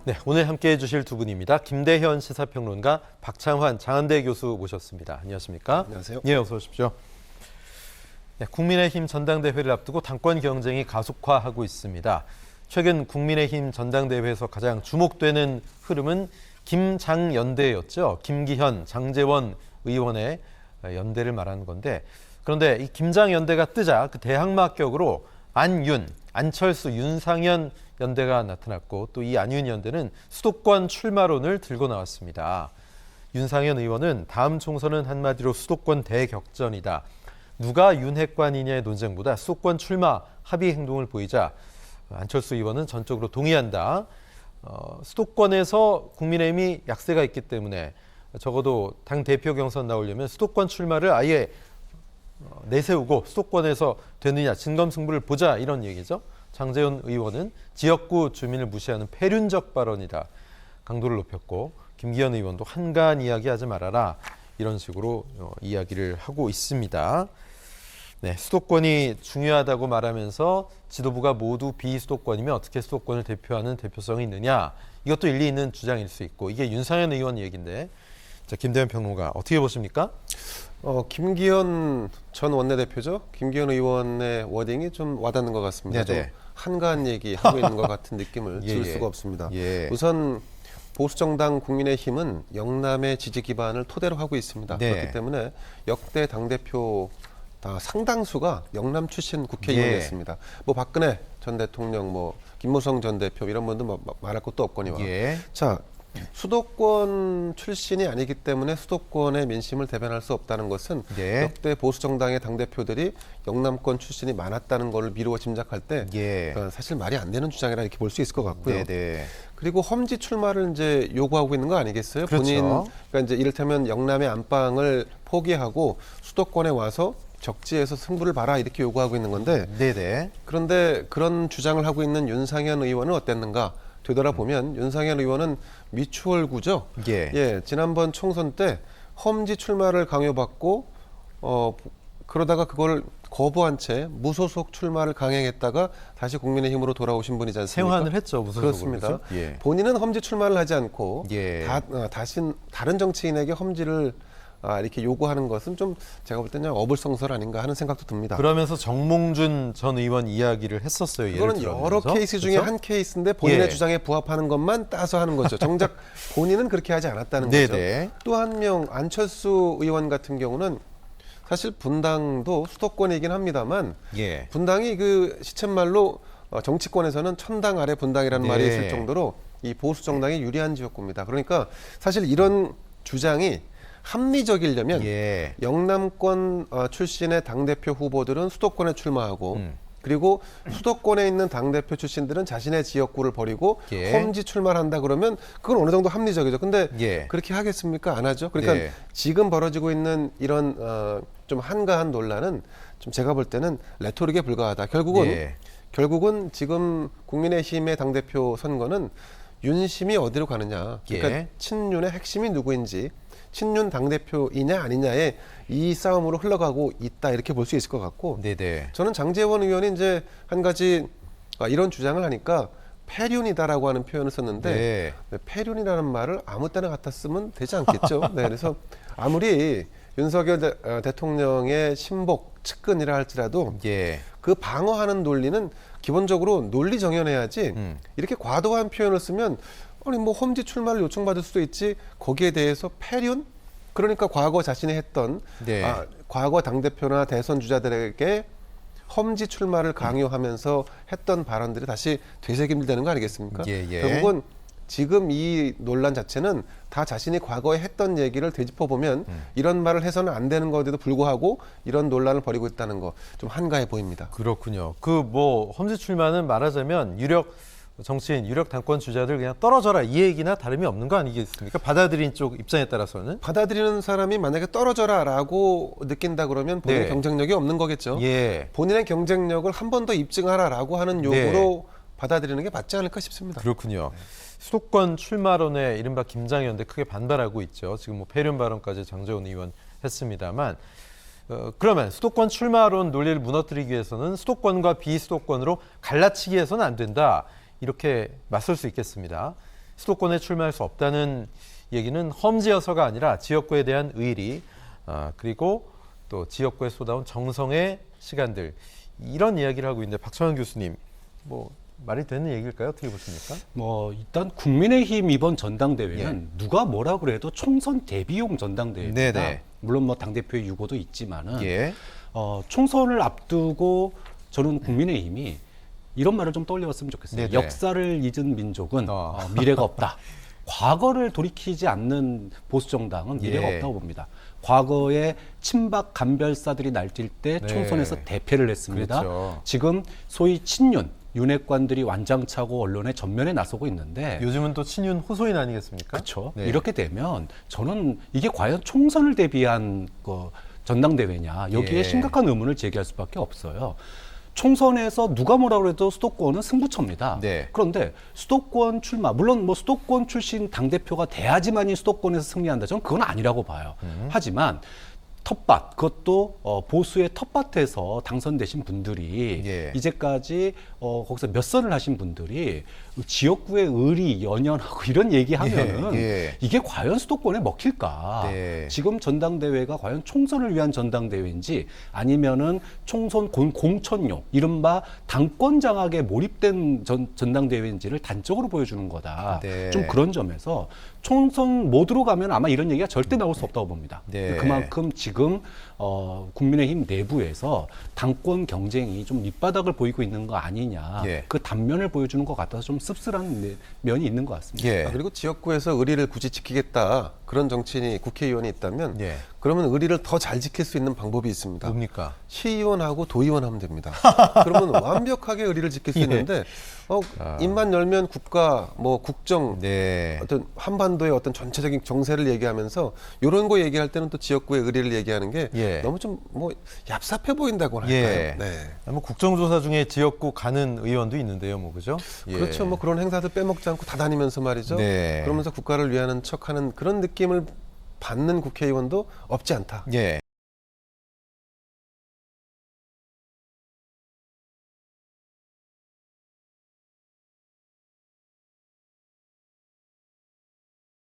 네, 오늘 함께해 주실 두 분입니다. 김대현 시사평론가, 박창환 장한대 교수 모셨습니다. 안녕하십니까? 안녕하세요. 예, 어서 오십시오. 네, 국민의힘 전당대회를 앞두고 당권 경쟁이 가속화하고 있습니다. 최근 국민의힘 전당대회에서 가장 주목되는 흐름은 김장연대였죠. 김기현, 장제원 의원의 연대를 말하는 건데, 그런데 이 김장연대가 뜨자 그 대항마격으로 안윤, 안철수, 윤상현 연대가 나타났고, 또 이 안윤 연대는 수도권 출마론을 들고 나왔습니다. 윤상현 의원은 다음 총선은 한마디로 수도권 대격전이다. 누가 윤핵관이냐의 논쟁보다 수도권 출마 합의 행동을 보이자 안철수 의원은 전적으로 동의한다. 수도권에서 국민의힘이 약세가 있기 때문에 적어도 당 대표 경선 나오려면 수도권 출마를 아예 내세우고 수도권에서 되느냐 진검승부를 보자, 이런 얘기죠. 장제원 의원은 지역구 주민을 무시하는 폐륜적 발언이다 강도를 높였고, 김기현 의원도 한가한 이야기하지 말아라, 이런 식으로 이야기를 하고 있습니다. 네, 수도권이 중요하다고 말하면서 지도부가 모두 비수도권이면 어떻게 수도권을 대표하는 대표성이 있느냐, 이것도 일리 있는 주장일 수 있고, 이게 윤상현 의원 얘기인데, 자, 김대현 평론가 어떻게 보십니까? 김기현 전 원내대표죠. 김기현 의원의 워딩이 좀 와닿는 것 같습니다. 좀 한가한 얘기 하고 있는 것 같은 느낌을 지울 수가 없습니다. 우선 보수정당 국민의힘은 영남의 지지 기반을 토대로 하고 있습니다. 그렇기 때문에 역대 당대표 다 상당수가 영남 출신 국회의원이었습니다. 뭐 박근혜 전 대통령, 뭐 김무성 전 대표, 이런 분들 말할 것도 없거니와. 자, 수도권 출신이 아니기 때문에 수도권의 민심을 대변할 수 없다는 것은 역대 보수정당의 당대표들이 영남권 출신이 많았다는 것을 미루어 짐작할 때 사실 말이 안 되는 주장이라 이렇게 볼 수 있을 것 같고요. 그리고 험지 출마를 이제 요구하고 있는 거 아니겠어요? 그렇죠. 그러니까 이제 이를테면 영남의 안방을 포기하고 수도권에 와서 적지에서 승부를 봐라, 이렇게 요구하고 있는 건데, 그런데 그런 주장을 하고 있는 윤상현 의원은 어땠는가? 되돌아보면 윤상현 의원은 미추홀구죠. 지난번 총선 때 험지 출마를 강요받고 그러다가 그걸 거부한 채 무소속 출마를 강행했다가 다시 국민의힘으로 돌아오신 분이지 않습니까? 생환을 했죠, 무소속으로. 그렇습니다. 본인은 험지 출마를 하지 않고 다시 다른 정치인에게 험지를 이렇게 요구하는 것은 좀 제가 볼 때는 어불성설 아닌가 하는 생각도 듭니다. 그러면서 정몽준 전 의원 이야기를 했었어요. 이거는 여러 케이스 중에 한 케이스인데 본인의 주장에 부합하는 것만 따서 하는 거죠. 정작 본인은 그렇게 하지 않았다는 거죠. 또 한 명, 안철수 의원 같은 경우는 사실 분당도 수도권이긴 합니다만 분당이 그 시쳇말로 정치권에서는 천당 아래 분당이라는 말이 있을 정도로 이 보수 정당이 유리한 지역구입니다. 그러니까 사실 이런 주장이 합리적이려면 영남권 출신의 당대표 후보들은 수도권에 출마하고 그리고 수도권에 있는 당대표 출신들은 자신의 지역구를 버리고 험지 출마를 한다 그러면 그건 어느 정도 합리적이죠. 근데 그렇게 하겠습니까? 안 하죠. 그러니까 지금 벌어지고 있는 이런 좀 한가한 논란은 좀 제가 볼 때는 레토릭에 불과하다. 결국은 지금 국민의힘의 당대표 선거는 윤심이 어디로 가느냐. 그러니까 친윤의 핵심이 누구인지, 친윤 당대표이냐 아니냐에 이 싸움으로 흘러가고 있다, 이렇게 볼 수 있을 것 같고, 저는 장제원 의원이 이제 한 가지 이런 주장을 하니까 폐륜이다라고 하는 표현을 썼는데 폐륜이라는 말을 아무 때나 갖다 쓰면 되지 않겠죠. 그래서 아무리 윤석열 대통령의 친복 측근이라 할지라도 그 방어하는 논리는 기본적으로 논리 정연해야지 이렇게 과도한 표현을 쓰면 아니 뭐 험지 출마를 요청받을 수도 있지, 거기에 대해서 폐륜? 그러니까 과거 자신이 했던 과거 당대표나 대선 주자들에게 험지 출마를 강요하면서 했던 발언들이 다시 되새김되는 거 아니겠습니까? 결국은 지금 이 논란 자체는 다 자신이 과거에 했던 얘기를 되짚어보면 이런 말을 해서는 안 되는 것에도 불구하고 이런 논란을 벌이고 있다는 거 좀 한가해 보입니다. 그렇군요. 그 뭐 험지 출마는 말하자면 유력 정치인, 유력 당권 주자들 그냥 떨어져라, 이 얘기나 다름이 없는 거 아니겠습니까? 받아들인 쪽 입장에 따라서는. 받아들이는 사람이 만약에 떨어져라라고 느낀다 그러면 본인의 경쟁력이 없는 거겠죠. 본인의 경쟁력을 한 번 더 입증하라라고 하는 요구로 받아들이는 게 맞지 않을까 싶습니다. 그렇군요. 수도권 출마론에 이른바 김장연대 크게 반발하고 있죠. 지금 뭐 폐륜 발언까지 장제원 의원 했습니다만, 그러면 수도권 출마론 논리를 무너뜨리기 위해서는 수도권과 비수도권으로 갈라치기 해서는 안 된다, 이렇게 맞설 수 있겠습니다. 수도권에 출마할 수 없다는 얘기는 험지어서가 아니라 지역구에 대한 의리, 그리고 또 지역구에 쏟아온 정성의 시간들, 이런 이야기를 하고 있는데 박찬원 교수님, 뭐 말이 되는 얘기일까요? 어떻게 보십니까? 뭐 일단 국민의힘 이번 전당대회는 누가 뭐라 그래도 총선 대비용 전당대회입니다. 네네. 물론 뭐 당대표의 유고도 있지만은 예. 총선을 앞두고 저는 국민의힘이 이런 말을 좀 떠올려봤으면 좋겠어요. 네네. 역사를 잊은 민족은 미래가 없다. 과거를 돌이키지 않는 보수 정당은 미래가 예. 없다고 봅니다. 과거에 친박 간별사들이 날뛸 때 네. 총선에서 대패를 했습니다. 그렇죠. 지금 소위 친윤 윤핵관들이 완장차고 언론의 전면에 나서고 있는데 요즘은 또 친윤 호소인 아니겠습니까? 그렇죠. 네. 이렇게 되면 저는 이게 과연 총선을 대비한 그 전당대회냐 여기에 예. 심각한 의문을 제기할 수밖에 없어요. 총선에서 누가 뭐라 그래도 수도권은 승부처입니다. 네. 그런데 수도권 출마, 물론 뭐 수도권 출신 당대표가 돼야지만이 수도권에서 승리한다. 저는 그건 아니라고 봐요. 하지만 텃밭, 그것도 보수의 텃밭에서 당선되신 분들이 예. 이제까지 거기서 몇 선을 하신 분들이 지역구의 의리, 연연하고 이런 얘기하면은 예. 이게 과연 수도권에 먹힐까? 네. 지금 전당대회가 과연 총선을 위한 전당대회인지 아니면은 총선 공천용, 이른바 당권 장악에 몰입된 전당대회인지를 단적으로 보여주는 거다. 네. 좀 그런 점에서 총선 모드로 가면 아마 이런 얘기가 절대 나올 수 없다고 봅니다. 네. 그만큼 지금 국민의힘 내부에서 당권 경쟁이 좀 밑바닥을 보이고 있는 거 아니냐. 예. 그 단면을 보여주는 것 같아서 좀 씁쓸한 면이 있는 것 같습니다. 예. 그리고 지역구에서 의리를 굳이 지키겠다 그런 정치인이 국회의원이 있다면 예. 그러면 의리를 더 잘 지킬 수 있는 방법이 있습니다. 뭡니까? 시의원하고 도의원 하면 됩니다. 그러면 완벽하게 의리를 지킬 수 예. 있는데 입만 열면 국가, 뭐 국정, 네. 어떤 한반도의 어떤 전체적인 정세를 얘기하면서 이런 거 얘기할 때는 또 지역구의 의리를 얘기하는 게 예. 너무 좀 뭐 얍삽해 보인다고 할까요? 예. 네. 뭐 국정조사 중에 지역구 가는 의원도 있는데요, 뭐 그죠? 예. 그렇죠. 뭐 그런 행사들 빼먹지 않고 다 다니면서 말이죠. 네. 그러면서 국가를 위하는 척하는 그런 느낌을 받는 국회의원도 없지 않다. 예.